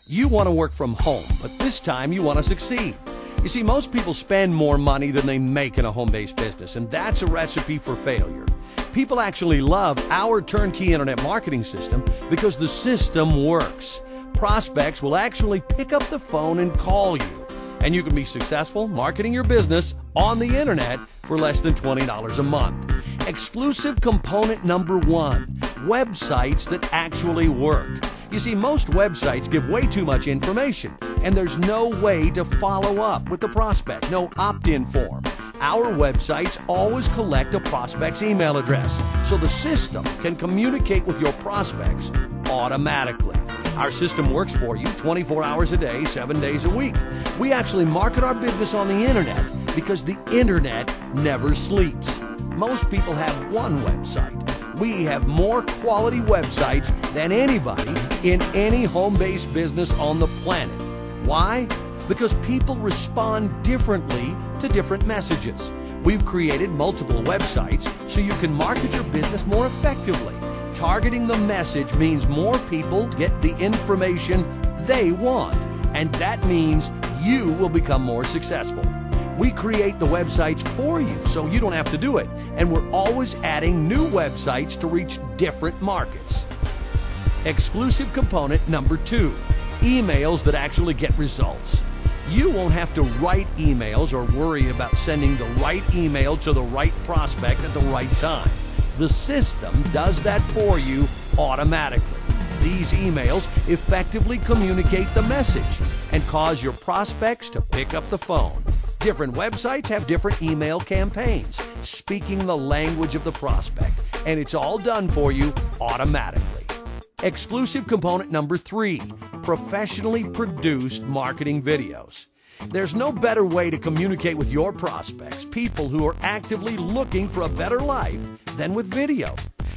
You want to work from home, but this time you want to succeed. You see, most people spend more money than they make in a home-based business, and that's a recipe for failure. People actually love our turnkey internet marketing system because the system works. Prospects will actually pick up the phone and call you, and you can be successful marketing your business on the internet for less than $20 a month. Exclusive component number 1, websites that actually work. You see, most websites give way too much information, and there's no way to follow up with the prospect, no opt-in form. Our websites always collect a prospect's email address, so the system can communicate with your prospects automatically. Our system works for you 24 hours a day, 7 days a week. We actually market our business on the internet because the internet never sleeps. Most people have one website. We have more quality websites than anybody in any home-based business on the planet. Why? Because people respond differently to different messages. We've created multiple websites so you can market your business more effectively. Targeting the message means more people get the information they want, and that means you will become more successful. We create the websites for you so you don't have to do it, and we're always adding new websites to reach different markets. Exclusive component number 2, emails that actually get results. You won't have to write emails or worry about sending the right email to the right prospect at the right time. The system does that for you automatically. These emails effectively communicate the message and cause your prospects to pick up the phone. Different websites have different email campaigns, speaking the language of the prospect, and it's all done for you automatically. Exclusive component number 3, professionally produced marketing videos. There's no better way to communicate with your prospects, people who are actively looking for a better life, than with video.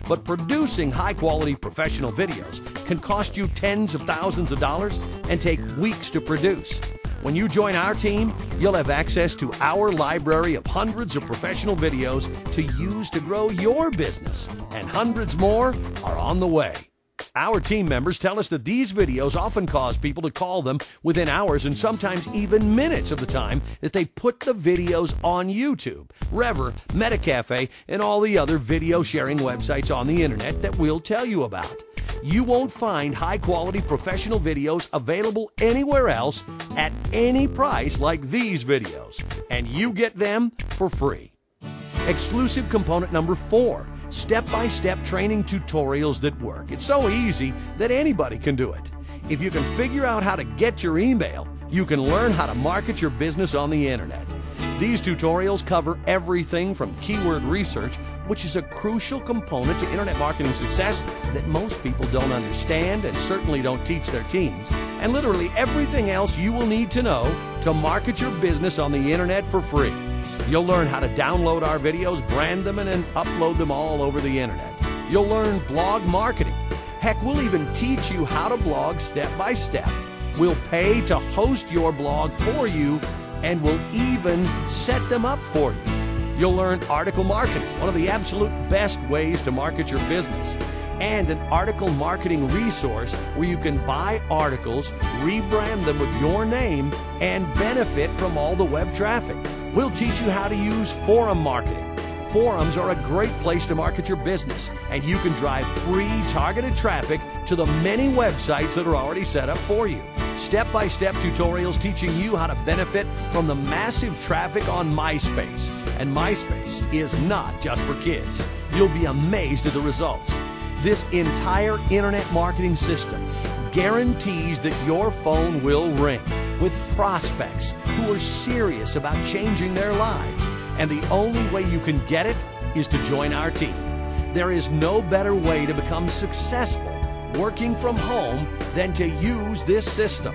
But producing high-quality professional videos can cost you tens of thousands of dollars and take weeks to produce. When you join our team, you'll have access to our library of hundreds of professional videos to use to grow your business, and hundreds more are on the way. Our team members tell us that these videos often cause people to call them within hours and sometimes even minutes of the time that they put the videos on YouTube, Rever, Metacafe, and all the other video sharing websites on the internet that we'll tell you about. You won't find high-quality professional videos available anywhere else at any price like these videos, and you get them for free. Exclusive component number 4, step-by-step training tutorials that work. It's so easy that anybody can do it. If you can figure out how to get your email, you can learn how to market your business on the internet. These tutorials cover everything from keyword research, which is a crucial component to internet marketing success that most people don't understand and certainly don't teach their teams, and literally everything else you will need to know to market your business on the internet for free. You'll learn how to download our videos, brand them, and then upload them all over the internet. You'll learn blog marketing. Heck, we'll even teach you how to blog step by step. We'll pay to host your blog for you, and we'll even set them up for you. You'll learn article marketing, one of the absolute best ways to market your business, and an article marketing resource where you can buy articles, rebrand them with your name, and benefit from all the web traffic. We'll teach you how to use forum marketing. Forums are a great place to market your business, and you can drive free targeted traffic to the many websites that are already set up for you. Step-by-step tutorials teaching you how to benefit from the massive traffic on MySpace. And MySpace is not just for kids. You'll be amazed at the results. This entire internet marketing system guarantees that your phone will ring with prospects who are serious about changing their lives. And the only way you can get it is to join our team. There is no better way to become successful working from home than to use this system.